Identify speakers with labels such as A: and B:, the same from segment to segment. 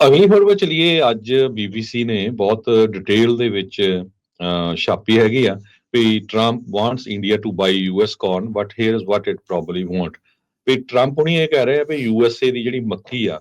A: ਅਗਲੀ ਖਬਰ ਵੱਲ ਚਲੀਏ। ਅੱਜ BBC ਨੇ ਬਹੁਤ ਡਿਟੇਲ ਦੇ ਵਿੱਚ ਛਾਪੀ ਹੈਗੀ ਆ ਵੀ Trump wants India to buy US corn but here is what it probably want. ਵੀ ਟਰੰਪ ਹੁਣੀ ਇਹ ਕਹਿ ਰਹੇ ਆ ਵੀ USA ਦੀ ਜਿਹੜੀ ਮੱਕੀ ਆ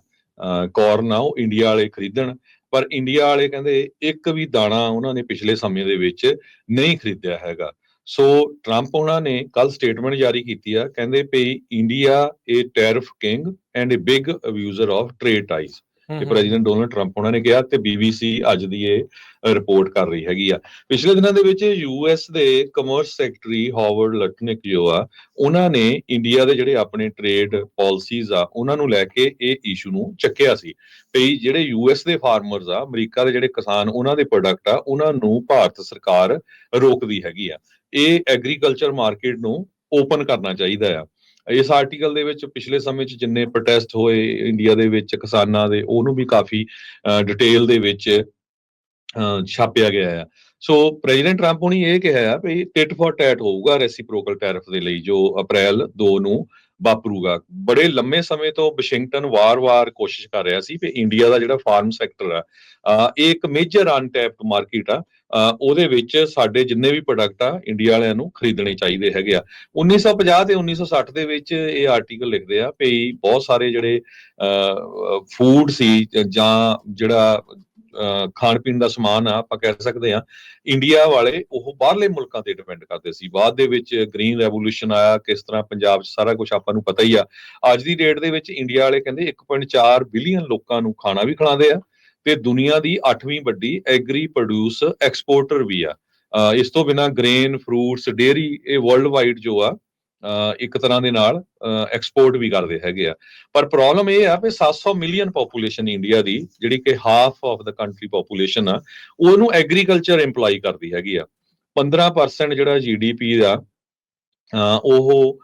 A: corn ਆ ਉਹ ਇੰਡੀਆ ਵਾਲੇ ਖਰੀਦਣ, ਪਰ ਇੰਡੀਆ ਵਾਲੇ ਕਹਿੰਦੇ ਇੱਕ ਵੀ ਦਾਣਾ ਉਹਨਾਂ ਨੇ ਪਿਛਲੇ ਸਮੇਂ ਦੇ ਵਿੱਚ ਨਹੀਂ ਖਰੀਦਿਆ ਹੈਗਾ। ਸੋ ਟਰੰਪ ਉਹਨਾਂ ਨੇ ਕੱਲ ਸਟੇਟਮੈਂਟ ਜਾਰੀ ਕੀਤੀ ਆ, ਕਹਿੰਦੇ ਵੀ India a tariff king and a big abuser of trade ties. ਤੇ ਪ੍ਰੈਜ਼ੀਡੈਂਟ ਡੋਨਲਡ ਟਰੰਪ ਉਹਨਾਂ ਨੇ ਕਿਹਾ, ਤੇ BBC ਅੱਜ ਦੀ ਇਹ ਰਿਪੋਰਟ ਕਰ ਰਹੀ ਹੈਗੀ ਆ। ਪਿਛਲੇ ਦਿਨਾਂ ਦੇ ਵਿੱਚ US ਦੇ ਕਮਰਸ ਸੈਕਟਰੀ ਹਾਵਰਡ ਲਟਨਿਕ ਜੋ ਆ, ਉਹਨਾਂ ਨੇ ਇੰਡੀਆ ਦੇ ਜਿਹੜੇ ਆਪਣੇ ਟ੍ਰੇਡ ਪਾਲਿਸੀਜ਼ ਆ ਉਹਨਾਂ ਨੂੰ ਲੈ ਕੇ ਇਹ ਇਸ਼ੂ ਨੂੰ ਚੱਕਿਆ ਸੀ ਵੀ ਜਿਹੜੇ US ਦੇ ਫਾਰਮਰਸ ਆ, ਅਮਰੀਕਾ ਦੇ ਜਿਹੜੇ ਕਿਸਾਨ, ਉਹਨਾਂ ਦੇ ਪ੍ਰੋਡਕਟ ਆ ਉਹਨਾਂ ਨੂੰ ਭਾਰਤ ਸਰਕਾਰ ਰੋਕਦੀ ਹੈਗੀ ਆ। ਇਹ ਐਗਰੀਕਲਚਰ ਮਾਰਕੀਟ ਨੂੰ ਓਪਨ ਕਰਨਾ ਚਾਹੀਦਾ ਆ। ਇਸ ਆਰਟੀਕਲ ਦੇ ਵਿੱਚ ਪਿਛਲੇ ਸਮੇਂ 'ਚ ਜਿੰਨੇ ਪ੍ਰੋਟੈਸਟ ਹੋਏ ਇੰਡੀਆ ਦੇ ਵਿੱਚ ਕਿਸਾਨਾਂ ਦੇ, ਉਹਨੂੰ ਵੀ ਕਾਫੀ ਡਿਟੇਲ ਦੇ ਵਿੱਚ ਛਾਪਿਆ ਗਿਆ ਆ। ਸੋ ਪ੍ਰੈਜ਼ੀਡੈਂਟ ਟਰੰਪ ਹੁਣੀ ਇਹ ਕਿਹਾ ਆ ਵੀ ਟਿਟ ਫॉर ਟੈਟ ਹੋਊਗਾ ਰੈਸੀਪ੍ਰੋਕਲ ਟੈਰਿਫ ਦੇ ਲਈ, ਜੋ ਅਪ੍ਰੈਲ 2 ਨੂੰ ਵਾਪਰੂਗਾ। ਬੜੇ ਲੰਮੇ ਸਮੇਂ ਤੋਂ ਵਾਸ਼ਿੰਗਟਨ ਵਾਰ-ਵਾਰ ਕੋਸ਼ਿਸ਼ ਕਰ ਰਿਹਾ ਸੀ ਵੀ ਇੰਡੀਆ ਦਾ ਜਿਹੜਾ ਫਾਰਮ ਸੈਕਟਰ ਆ ਇਹ ਇੱਕ ਮੇਜਰ ਅਨਟੈਪਡ ਮਾਰਕੀਟ ਆ, ਉਹਦੇ ਵਿੱਚ ਸਾਡੇ ਜਿੰਨੇ ਵੀ ਪ੍ਰੋਡਕਟ ਆ ਇੰਡੀਆ ਵਾਲਿਆਂ ਨੂੰ ਖਰੀਦਣੇ ਚਾਹੀਦੇ ਹੈਗੇ ਆ। 1950 ਤੇ 1960 ਦੇ ਵਿੱਚ ਇਹ ਆਰਟੀਕਲ ਲਿਖਦੇ ਆ ਵੀ ਬਹੁਤ ਸਾਰੇ ਜਿਹੜੇ ਫੂਡ ਸੀ ਜਾਂ ਜਿਹੜਾ ਖਾਣ ਪੀਣ ਦਾ ਸਮਾਨ ਆ, ਆਪਾਂ ਕਹਿ ਸਕਦੇ ਆ, ਇੰਡੀਆ ਵਾਲੇ ਉਹ ਬਾਹਰਲੇ ਮੁਲਕਾਂ ਤੇ ਡਿਪੈਂਡ ਕਰਦੇ ਸੀ। ਬਾਅਦ ਦੇ ਵਿੱਚ ਗ੍ਰੀਨ ਰੈਵੋਲੂਸ਼ਨ ਆਇਆ, ਕਿਸ ਤਰ੍ਹਾਂ ਪੰਜਾਬ 'ਚ ਸਾਰਾ ਕੁਝ ਆਪਾਂ ਨੂੰ ਪਤਾ ਹੀ ਆ। ਅੱਜ ਦੀ ਡੇਟ ਦੇ ਵਿੱਚ ਇੰਡੀਆ ਵਾਲੇ ਕਹਿੰਦੇ 1.4 ਬਿਲੀਅਨ ਲੋਕਾਂ ਨੂੰ ਖਾਣਾ ਵੀ ਖਿਲਾਉਂਦੇ ਆ ਤੇ ਦੁਨੀਆ ਦੀ 8ਵੀਂ ਵੱਡੀ ਐਗਰੀ ਪ੍ਰੋਡਿਊਸ ਐਕਸਪੋਰਟਰ ਵੀ ਆ। ਇਸ ਤੋਂ ਬਿਨਾਂ ਗ੍ਰੇਨ, ਫਰੂਟਸ, ਡੇਅਰੀ, ਇਹ ਵਰਲਡ ਵਾਈਡ ਜੋ ਆ ਇੱਕ ਤਰ੍ਹਾਂ ਦੇ ਨਾਲ ਐਕਸਪੋਰਟ ਵੀ ਕਰਦੇ ਹੈਗੇ ਆ। ਪਰ ਪ੍ਰੋਬਲਮ ਇਹ ਆ ਵੀ 700 ਮਿਲੀਅਨ ਪੋਪੂਲੇਸ਼ਨ ਇੰਡੀਆ ਦੀ, ਜਿਹੜੀ ਕਿ half of the country population ਆ, ਉਹਨੂੰ ਐਗਰੀਕਲਚਰ ਇੰਪਲਾਈ ਕਰਦੀ ਹੈਗੀ ਆ। 15% ਜਿਹੜਾ GDP ਦਾ ਉਹ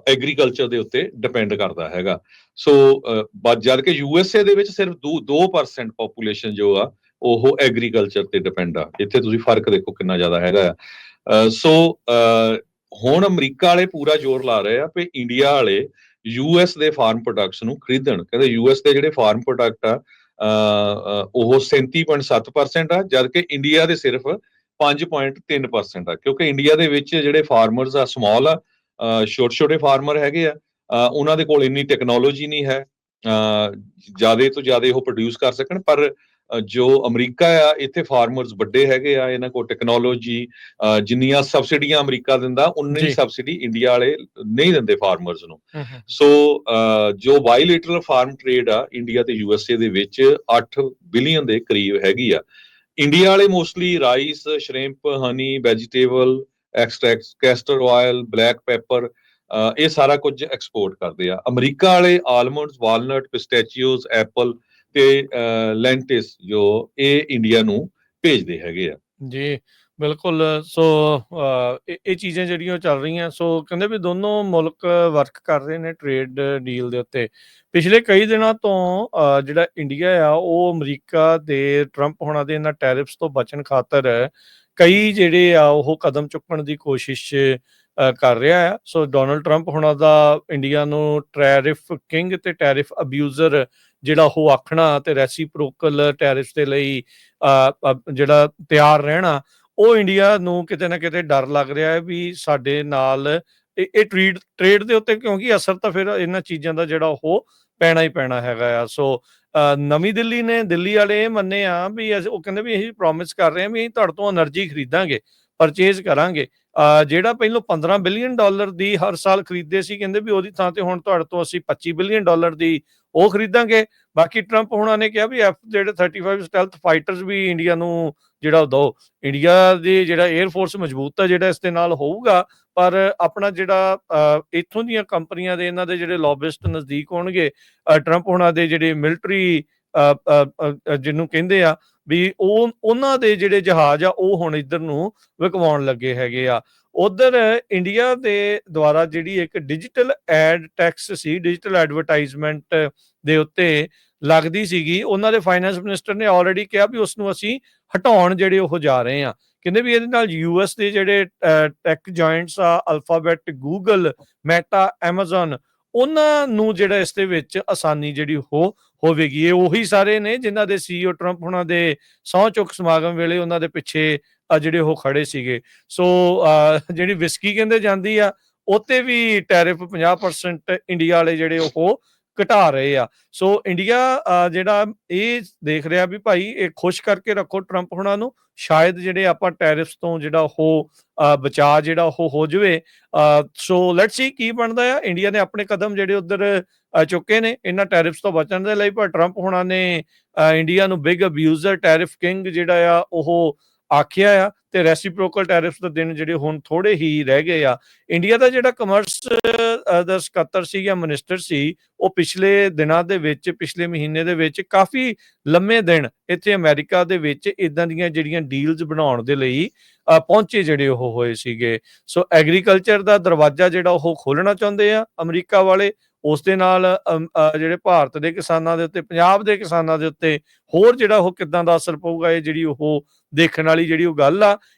A: ਐਗਰੀਕਲਚਰ ਦੇ ਉੱਤੇ ਡਿਪੈਂਡ ਕਰਦਾ ਹੈਗਾ। ਸੋ ਜਦ ਕਿ USA ਦੇ ਵਿੱਚ ਸਿਰਫ 2% ਪੋਪੂਲੇਸ਼ਨ ਜੋ ਆ ਉਹ ਐਗਰੀਕਲਚਰ ਤੇ ਡਿਪੈਂਡ ਆ। ਇੱਥੇ ਤੁਸੀਂ ਫਰਕ ਦੇਖੋ ਕਿੰਨਾ ਜ਼ਿਆਦਾ ਹੈਗਾ ਆ। ਸੋ ਹੁਣ ਅਮਰੀਕਾ ਵਾਲੇ ਪੂਰਾ ਜ਼ੋਰ ਲਾ ਰਹੇ ਆ ਵੀ ਇੰਡੀਆ ਵਾਲੇ US ਦੇ ਫਾਰਮ ਪ੍ਰੋਡਕਟਸ ਨੂੰ ਖਰੀਦਣ। ਕਹਿੰਦੇ US ਦੇ ਜਿਹੜੇ ਫਾਰਮ ਪ੍ਰੋਡਕਟ ਆ ਉਹ 37.7% ਆ, ਜਦ ਕਿ ਇੰਡੀਆ ਦੇ ਸਿਰਫ 5.3% ਆ, ਕਿਉਂਕਿ ਇੰਡੀਆ ਦੇ ਵਿੱਚ ਜਿਹੜੇ ਫਾਰਮਰਸ ਆ ਸਮਾਲ ਆ, ਛੋਟੇ ਫਾਰਮਰ ਹੈਗੇ ਆ, ਉਹਨਾਂ ਦੇ ਕੋਲ ਇੰਨੀ ਟੈਕਨੋਲੋਜੀ ਨਹੀਂ ਹੈ ਜ਼ਿਆਦਾ ਤੋਂ ਜ਼ਿਆਦਾ ਉਹ ਪ੍ਰੋਡਿਊਸ ਕਰ ਸਕਣ। ਪਰ ਜੋ ਅਮਰੀਕਾ ਆ, ਇੱਥੇ ਫਾਰਮਰਸ ਵੱਡੇ ਹੈਗੇ ਆ, ਇਹਨਾਂ ਕੋਲ ਟੈਕਨੋਲੋਜੀ, ਜਿੰਨੀਆਂ ਸਬਸਿਡੀਆਂ ਅਮਰੀਕਾ ਦਿੰਦਾ ਉਨੀ ਸਬਸਿਡੀ ਇੰਡੀਆ ਵਾਲੇ ਨਹੀਂ ਦਿੰਦੇ ਫਾਰਮਰਸ ਨੂੰ। ਸੋ ਜੋ ਬਾਇਲੇਟਰਲ ਫਾਰਮ ਟ੍ਰੇਡ ਆ ਇੰਡੀਆ ਤੇ USA ਦੇ ਵਿੱਚ 8 ਬਿਲੀਅਨ ਦੇ ਕਰੀਬ ਹੈਗੀ ਆ। ਇੰਡੀਆ ਵਾਲੇ mostly rice, shrimp, honey, vegetable extracts, castor oil, black pepper, ਇਹ ਸਾਰਾ ਕੁਝ ਐਕਸਪੋਰਟ ਕਰਦੇ ਆ। ਅਮਰੀਕਾ ਵਾਲੇ ਆਲਮੰਡਸ, ਵਾਲਨਟ, ਪਿਸਟੈਚੀਓਜ਼, ਐਪਲ ਤੇ ਲੈਂਟਿਸ ਜੋ ਇਹ ਇੰਡੀਆ ਨੂੰ ਭੇਜਦੇ ਹੈਗੇ ਆ
B: ਜੀ। ਬਿਲਕੁਲ। ਸੋ ਇਹ ਚੀਜ਼ਾਂ ਜਿਹੜੀਆਂ ਚੱਲ ਰਹੀਆਂ, ਸੋ ਕਹਿੰਦੇ ਵੀ ਦੋਨੋਂ ਮੁਲਕ ਵਰਕ ਕਰ ਰਹੇ ਨੇ ਟ੍ਰੇਡ ਡੀਲ ਦੇ ਉੱਤੇ। ਪਿਛਲੇ ਕਈ ਦਿਨਾਂ ਤੋਂ ਜਿਹੜਾ ਇੰਡੀਆ ਆ ਉਹ ਅਮਰੀਕਾ ਦੇ ਟਰੰਪ ਹੋਣਾ ਦੇ ਇਹਨਾਂ ਟੈਰਿਫਸ ਤੋਂ ਬਚਣ ਖਾਤਰ ਕਈ ਜਿਹੜੇ ਆ ਉਹ ਕਦਮ ਚੁੱਕਣ ਦੀ ਕੋਸ਼ਿਸ਼ ਕਰ ਰਿਹਾ ਆ। ਸੋ ਡੋਨਲਡ ਟਰੰਪ ਹੋਣਾ ਦਾ ਇੰਡੀਆ ਨੂੰ ਟੈਰਿਫ ਕਿੰਗ ਤੇ ਟੈਰਿਫ ਅਬਿਊਜ਼ਰ ਜਿਹੜਾ ਉਹ ਆਖਣਾ ਤੇ ਰੈਸੀਪ੍ਰੋਕਲ ਟੈਰਿਫ ਦੇ ਲਈ ਜਿਹੜਾ ਤਿਆਰ ਰਹਿਣਾ, ਉਹ ਇੰਡੀਆ ਨੂੰ ਕਿਤੇ ਨਾ ਕਿਤੇ ਡਰ ਲੱਗ ਰਿਹਾ ਹੈ ਵੀ ਸਾਡੇ ਨਾਲ ਇਹ ਟ੍ਰੇਡ ਦੇ ਉੱਤੇ, ਕਿਉਂਕਿ ਅਸਰ ਤਾਂ ਫਿਰ ਇਹਨਾਂ ਚੀਜ਼ਾਂ ਦਾ ਜਿਹੜਾ ਉਹ ਪੈਣਾ ਹੀ ਪੈਣਾ ਹੈਗਾ ਆ। ਸੋ ਨਵੀਂ ਦਿੱਲੀ ਨੇ, ਦਿੱਲੀ ਵਾਲੇ ਇਹ ਮੰਨੇ ਆ ਵੀ ਉਹ ਕਹਿੰਦੇ ਵੀ ਅਸੀਂ ਪ੍ਰੋਮਿਸ ਕਰ ਰਹੇ ਹਾਂ ਵੀ ਅਸੀਂ ਤੁਹਾਡੇ ਤੋਂ એનર્ਜੀ ਖਰੀਦਾਂਗੇ, ਪਰਚੇਜ਼ ਕਰਾਂਗੇ। ਜਿਹੜਾ ਪਹਿਲੋਂ $15 ਬਿਲੀਅਨ ਦੀ ਹਰ ਸਾਲ ਖਰੀਦਦੇ ਸੀ, ਕਹਿੰਦੇ ਵੀ ਉਹਦੀ ਥਾਂ ਤੇ ਹੁਣ ਤੁਹਾਡੇ ਤੋਂ ਅਸੀਂ $25 ਬਿਲੀਅਨ ਦੀ ਉਹ ਖਰੀਦਾਂਗੇ। ਬਾਕੀ ਟਰੰਪ ਹੋਣਾ ਨੇ ਕਿਹਾ ਵੀ ਜਿਹੜੇ 35 ਸਟੈਲਥ ਫਾਈਟਰਸ ਵੀ ਇੰਡੀਆ ਨੂੰ ਜਿਹੜਾ ਦੋ। ਇੰਡੀਆ ਦੀ ਜਿਹੜਾ 에ਅਰਫੋਰਸ ਮਜ਼ਬੂਤ ਆ ਜਿਹੜਾ ਇਸ ਦੇ ਨਾਲ ਹੋਊਗਾ, ਪਰ ਆਪਣਾ ਜਿਹੜਾ ਇੱਥੋਂ ਦੀਆਂ ਕੰਪਨੀਆਂ ਦੇ ਇਹਨਾਂ ਦੇ ਜਿਹੜੇ ਲੌਬਿਸਟ ਨਜ਼ਦੀਕ ਹੋਣਗੇ, ਟਰੰਪ ਹੋਣਾ ਦੇ ਜਿਹੜੇ ਮਿਲਟਰੀ ਜਿਹਨੂੰ ਕਹਿੰਦੇ ਆ ਵੀ ਉਹਨਾਂ ਦੇ ਜਿਹੜੇ ਜਹਾਜ਼ ਆ ਉਹ ਹੁਣ ਇੱਧਰ ਨੂੰ ਵਿਕਵਾਉਣ ਲੱਗੇ ਹੈਗੇ ਆ। ਉਧਰ ਇੰਡੀਆ ਦੇ ਦੁਆਰਾ ਜਿਹੜੀ ਇੱਕ ਡਿਜੀਟਲ ਐਡ ਟੈਕਸ ਸੀ, ਡਿਜੀਟਲ ਐਡਵਰਟਾਈਜ਼ਮੈਂਟ ਦੇ ਉੱਤੇ ਲੱਗਦੀ ਸੀਗੀ, ਉਹਨਾਂ ਦੇ ਫਾਈਨੈਂਸ ਮਿਨਿਸਟਰ ਨੇ ਆਲਰੇਡੀ ਕਿਹਾ ਵੀ ਉਸ ਨੂੰ ਅਸੀਂ ਹਟਾਉਣ ਜਿਹੜੇ ਉਹ ਜਾ ਰਹੇ ਆ। ਕਹਿੰਦੇ ਵੀ ਇਹਦੇ ਨਾਲ US ਦੇ ਜਿਹੜੇ ਟੈਕ ਜਾਇੰਟਸ ਆ, ਅਲਫਾਬੈਟ, ਗੂਗਲ, ਮੈਟਾ, ਐਮਾਜ਼ਨ, ਉਹਨਾਂ ਨੂੰ ਜਿਹੜਾ ਇਸ ਦੇ ਵਿੱਚ ਆਸਾਨੀ ਜਿਹੜੀ ਉਹ ਹੋਵੇਗੀ। ਇਹ ਉਹੀ ਸਾਰੇ ਨੇ ਜਿਨ੍ਹਾਂ ਦੇ CEO ਟਰੰਪ ਉਹਨਾਂ ਦੇ ਸਹੁੰ ਚੁੱਕ ਸਮਾਗਮ ਵੇਲੇ ਉਹਨਾਂ ਦੇ ਪਿੱਛੇ ਜਿਹੜੇ ਉਹ ਖੜੇ ਸੀਗੇ। ਸੋ ਜਿਹੜੀ ਵਿਸਕੀ ਕਹਿੰਦੇ ਜਾਂਦੀ ਆ ਉੱਤੇ ਵੀ ਟੈਰਿਫ 50% ਇੰਡੀਆ ਵਾਲੇ ਜਿਹੜੇ ਉਹ ਘਟਾ ਰਹੇ ਆ। ਸੋ ਇੰਡੀਆ ਜਿਹੜਾ ਇਹ ਦੇਖ ਰਿਹਾ ਵੀ ਭਾਈ ਇਹ ਖੁਸ਼ ਕਰਕੇ ਰੱਖੋ ਟਰੰਪ ਹੁਣਾਂ ਨੂੰ, ਸ਼ਾਇਦ ਜਿਹੜੇ ਆਪਾਂ ਟੈਰਿਫਸ ਤੋਂ ਜਿਹੜਾ ਉਹ ਬਚਾ ਜਿਹੜਾ ਉਹ ਹੋ ਜਾਵੇ। ਸੋ ਲੈਟਸ ਸੀ ਕੀ ਬਣਦਾ ਆ। ਇੰਡੀਆ ਨੇ ਆਪਣੇ ਕਦਮ ਜਿਹੜੇ ਉਧਰ ਚੁੱਕੇ ਨੇ ਇਹਨਾਂ ਟੈਰਿਫਸ ਤੋਂ ਬਚਣ ਦੇ ਲਈ, ਪਰ ਟਰੰਪ ਹੁਣਾਂ ਨੇ ਇੰਡੀਆ ਨੂੰ ਬਿਗ ਅਬਿਊਜ਼ਰ, ਟੈਰਿਫ ਕਿੰਗ ਜਿਹੜਾ ਆ ਉਹ ਆਖਿਆ ਆ, ਤੇ ਰੈਸੀਪ੍ਰੋਕਲ ਟੈਰਿਫਸ ਦੇ ਦਿਨ ਜਿਹੜੇ ਹੁਣ ਥੋੜੇ ਹੀ ਰਹਿ ਗਏ ਆ। ਇੰਡੀਆ ਦਾ ਜਿਹੜਾ ਕਮਰਸ ਦਾ ਸਕੱਤਰ ਸੀ ਜਾਂ ਮਿਨਿਸਟਰ ਸੀ, ਉਹ ਪਿਛਲੇ ਦਿਨਾਂ ਦੇ ਵਿੱਚ, ਪਿਛਲੇ ਮਹੀਨੇ ਦੇ ਵਿੱਚ ਕਾਫੀ ਲੰਮੇ ਦਿਨ ਇੱਥੇ ਅਮਰੀਕਾ ਦੇ ਵਿੱਚ ਇਦਾਂ ਦੀਆਂ ਜਿਹੜੀਆਂ ਡੀਲਸ ਬਣਾਉਣ ਦੇ ਲਈ ਪਹੁੰਚੇ ਜਿਹੜੇ ਉਹ ਹੋਏ ਸੀਗੇ। ਸੋ ਐਗਰੀਕਲਚਰ ਦਾ ਦਰਵਾਜ਼ਾ ਜਿਹੜਾ ਉਹ ਖੋਲ੍ਹਣਾ ਚਾਹੁੰਦੇ ਆ ਅਮਰੀਕਾ ਵਾਲੇ। ਉਸ ਦੇ ਨਾਲ ਜਿਹੜੇ ਭਾਰਤ ਦੇ ਕਿਸਾਨਾਂ ਦੇ ਉੱਤੇ, ਪੰਜਾਬ ਦੇ ਕਿਸਾਨਾਂ ਦੇ ਉੱਤੇ ਹੋਰ ਜਿਹੜਾ ਉਹ ਕਿੱਦਾਂ ਦਾ ਅਸਰ ਪਊਗਾ, ਇਹ ਜਿਹੜੀ ਉਹ ਦੇਖਣ ਵਾਲੀ ਜਿਹੜੀ ਉਹ ਗੱਲ ਆ।